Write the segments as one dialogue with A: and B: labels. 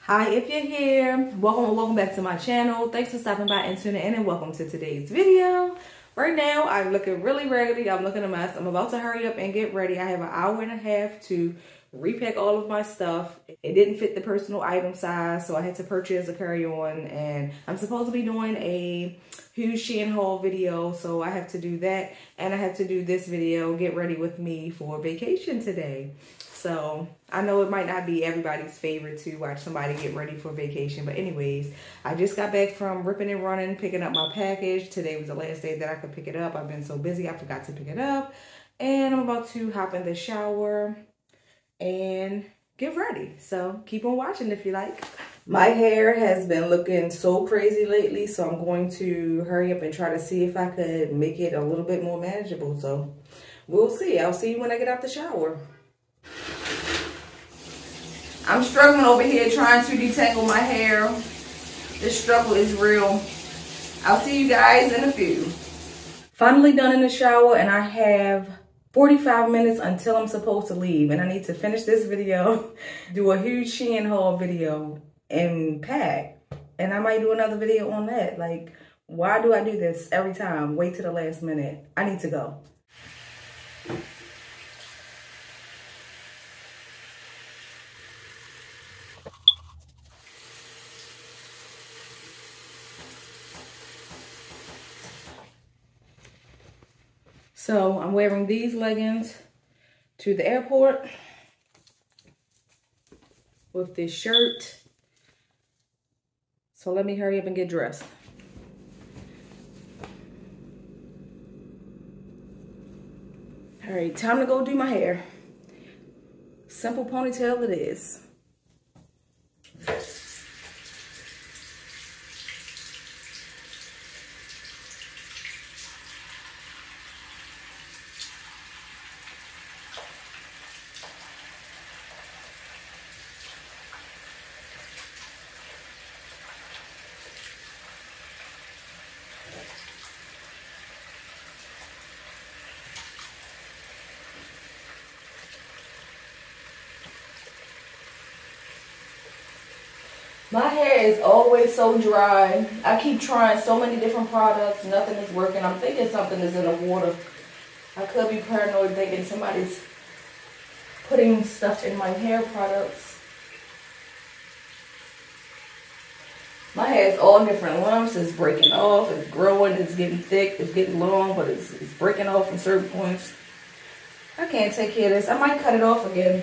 A: Hi, if you're here, welcome back to my channel. Thanks for stopping by and tuning in, and welcome to today's video. Right now, I'm looking really raggedy. I'm looking a mess. I'm about to hurry up and get ready. I have an hour and a half to repack all of my stuff. It didn't fit the personal item size, so I had to purchase a carry-on, and I'm supposed to be doing a huge Shein haul video, so I have to do that, and I have to do this video, get ready with me for vacation today. So I know it might not be everybody's favorite to watch somebody get ready for vacation. But anyways, I just got back from ripping and running, picking up my package. Today was the last day that I could pick it up. I've been so busy, I forgot to pick it up. And I'm about to hop in the shower and get ready. So keep on watching if you like. My hair has been looking so crazy lately, so I'm going to hurry up and try to see if I could make it a little bit more manageable. So we'll see. I'll see you when I get out the shower. I'm struggling over here trying to detangle my hair. This struggle is real. I'll see you guys in a few. Finally done in the shower, and I have 45 minutes until I'm supposed to leave. And I need to finish this video, do a huge Shein haul video, and pack. And I might do another video on that. Like, why do I do this every time? Wait till the last minute. I need to go. So I'm wearing these leggings to the airport with this shirt. So let me hurry up and get dressed. All right, time to go do my hair. Simple ponytail it is. My hair is always so dry. I keep trying so many different products. Nothing is working. I'm thinking something is in the water. I could be paranoid thinking somebody's putting stuff in my hair products. My hair is all different lumps. It's breaking off. It's growing. It's getting thick. It's getting long, but it's breaking off at certain points. I can't take care of this. I might cut it off again.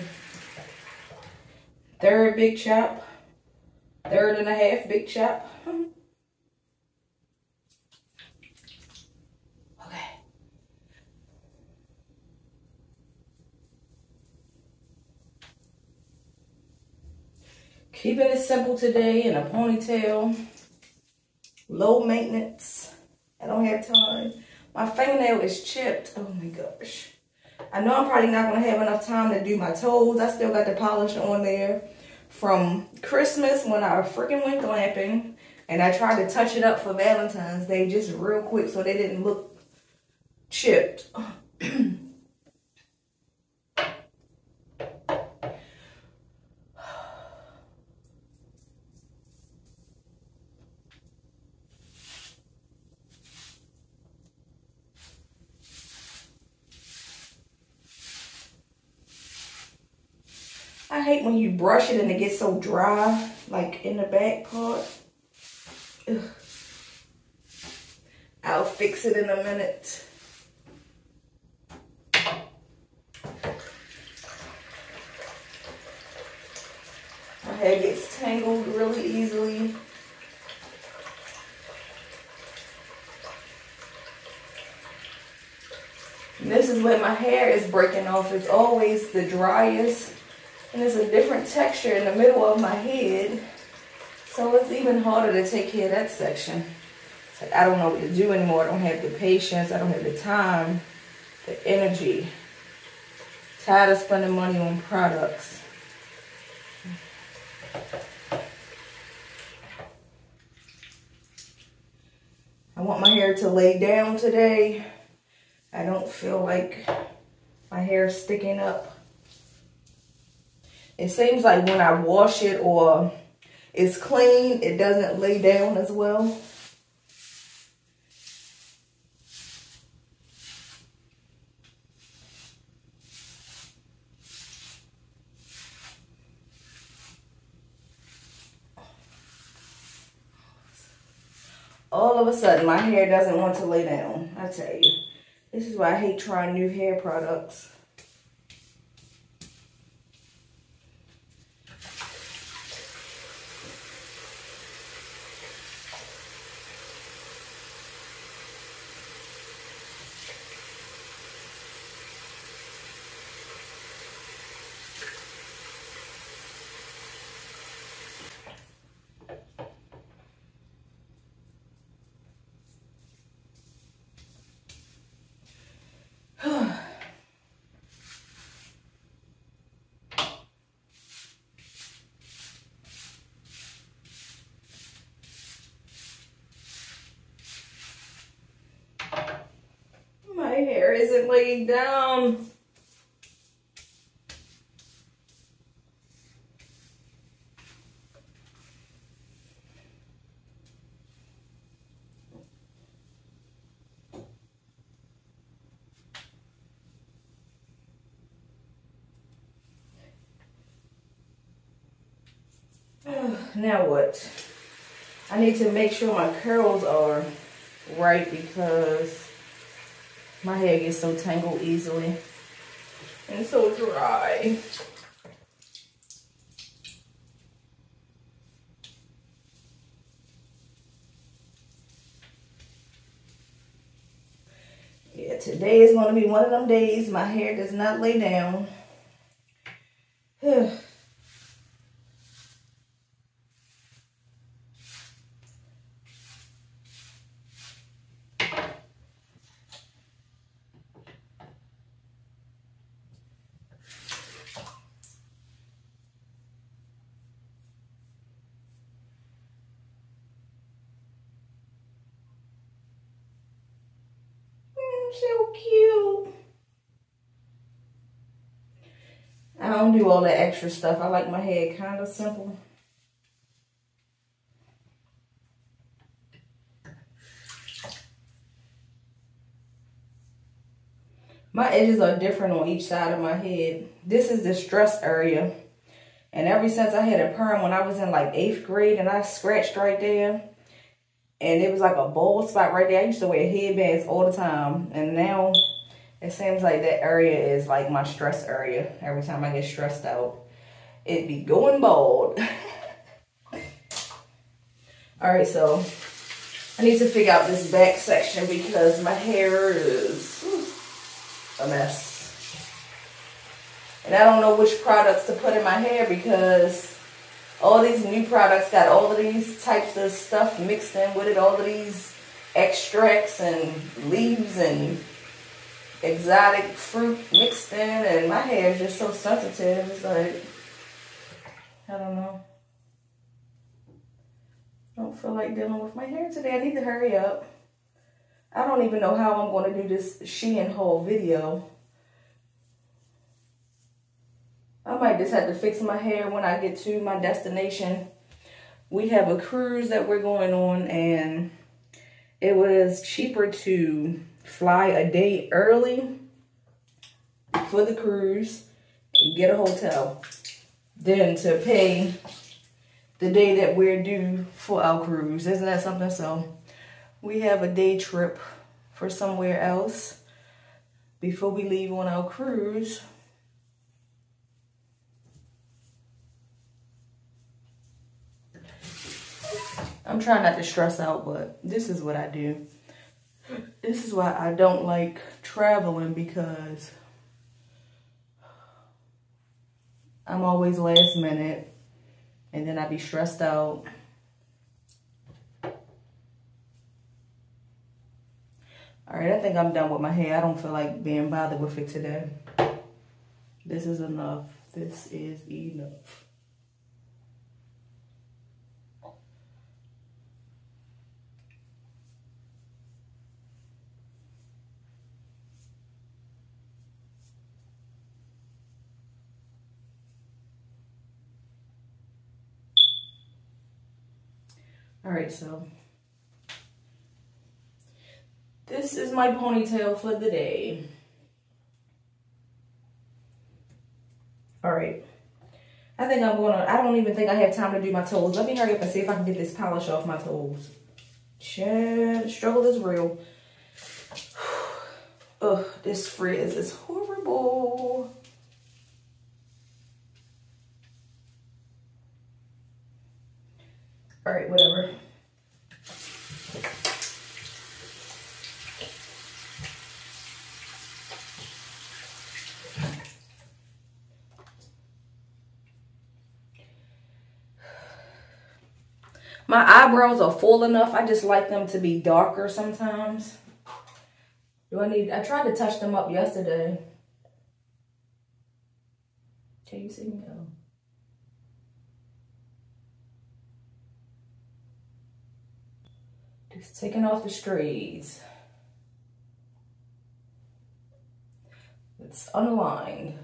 A: Third big chop. 3.5 big chop. Okay. Keeping it simple today in a ponytail. Low maintenance. I don't have time. My fingernail is chipped. Oh my gosh. I know I'm probably not going to have enough time to do my toes. I still got the polish on there from Christmas when I freaking went glamping, and I tried to touch it up for Valentine's Day just real quick so they didn't look chipped. I hate when you brush it and it gets so dry, like in the back part. Ugh. I'll fix it in a minute. My hair gets tangled really easily. And this is where my hair is breaking off. It's always the driest. And there's a different texture in the middle of my head. So it's even harder to take care of that section. It's like I don't know what to do anymore. I don't have the patience. I don't have the time, the energy. Tired of spending money on products. I want my hair to lay down today. I don't feel like my hair is sticking up. It seems like when I wash it or It's clean. It doesn't lay down as well. All of a sudden, my hair doesn't want to lay down. I tell you. This is why I hate trying new hair products. My hair isn't laying down. Now what? I need to make sure my curls are right because my hair gets so tangled easily and so dry. Yeah, today is going to be one of them days my hair does not lay down. So cute. I don't do all that extra stuff. I like my hair kind of simple. My edges are different on each side of my head. This is the stress area. And ever since I had a perm when I was in like 8th grade and I scratched right there. And it was like a bald spot right there. I used to wear headbands all the time. And now it seems like that area is like my stress area. Every time I get stressed out, it be going bald. All right, so I need to figure out this back section because my hair is a mess. And I don't know which products to put in my hair because all these new products got all of these types of stuff mixed in with it. All of these extracts and leaves and exotic fruit mixed in. And my hair is just so sensitive. It's like, I don't know. I don't feel like dealing with my hair today. I need to hurry up. I don't even know how I'm going to do this Shein haul video. I might just have to fix my hair when I get to my destination. We have a cruise that we're going on and it was cheaper to fly a day early for the cruise and get a hotel than to pay the day that we're due for our cruise. Isn't that something? So we have a day trip for somewhere else before we leave on our cruise. I'm trying not to stress out, but this is what I do. This is why I don't like traveling because I'm always last minute and then I be stressed out. All right, I think I'm done with my hair. I don't feel like being bothered with it today. This is enough. This is enough. All right, so this is my ponytail for the day. All right. I think I'm gonna, I don't even think I have time to do my toes. Let me hurry up and see if I can get this polish off my toes. Chad, struggle is real. Ugh, this frizz is horrible. All right, whatever. My eyebrows are full enough. I just like them to be darker sometimes. I tried to touch them up yesterday. Can you see me? Oh. Just taking off the strays. It's unaligned.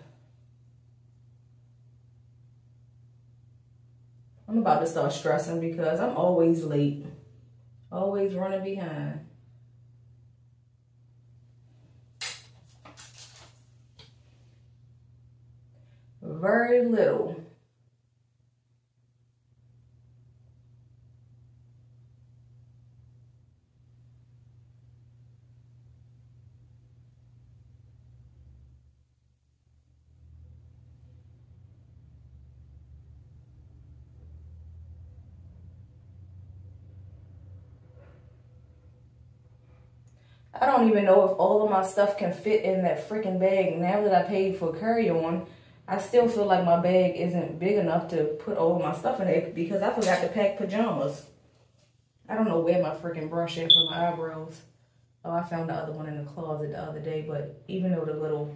A: I'm about to start stressing because I'm always late. Always running behind. Very little. I don't even know if all of my stuff can fit in that freaking bag. Now that I paid for carry-on, I still feel like my bag isn't big enough to put all of my stuff in it because I forgot to pack pajamas. I don't know where my freaking brush is for my eyebrows. Oh, I found the other one in the closet the other day, but even though the little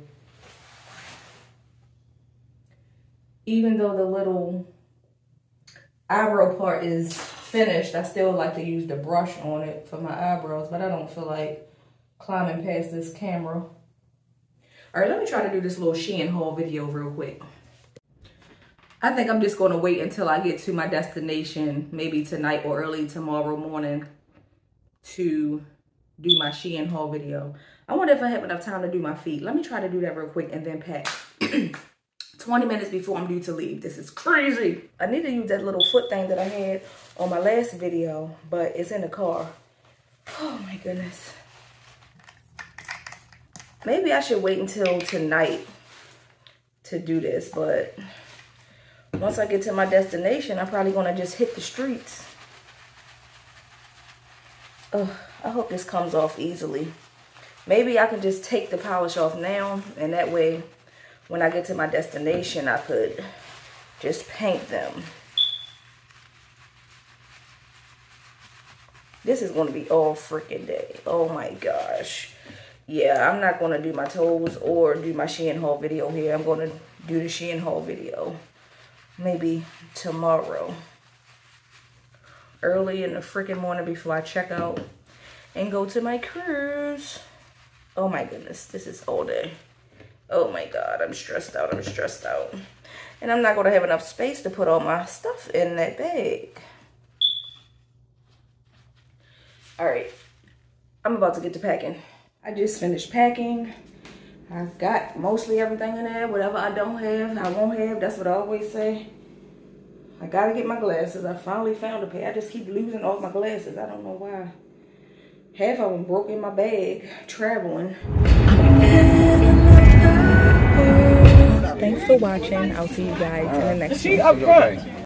A: eyebrow part is finished, I still like to use the brush on it for my eyebrows, but I don't feel like climbing past this camera. All right, let me try to do this little Shein haul video real quick. I think I'm just gonna wait until I get to my destination, maybe tonight or early tomorrow morning, to do my Shein haul video. I wonder if I have enough time to do my feet. Let me try to do that real quick and then pack. 20 minutes before I'm due to leave. This is crazy. I need to use that little foot thing that I had on my last video, but it's in the car. Oh my goodness. Maybe I should wait until tonight to do this, but once I get to my destination, I'm probably gonna just hit the streets. Oh, I hope this comes off easily. Maybe I can just take the polish off now, and that way, when I get to my destination, I could just paint them. This is gonna be all freaking day. Oh my gosh. Yeah, I'm not gonna do my toes or do my Shein haul video here. I'm gonna do the Shein haul video maybe tomorrow. Early in the freaking morning before I check out and go to my cruise. Oh my goodness, this is all day. Oh my God, I'm stressed out, I'm stressed out. And I'm not gonna have enough space to put all my stuff in that bag. All right, I'm about to get to packing. I just finished packing. I've got mostly everything in there. Whatever I don't have, I won't have. That's what I always say. I gotta get my glasses. I finally found a pair. I just keep losing all my glasses. I don't know why. Half of them broke in my bag traveling. Thanks for watching. I'll see you guys in the next one.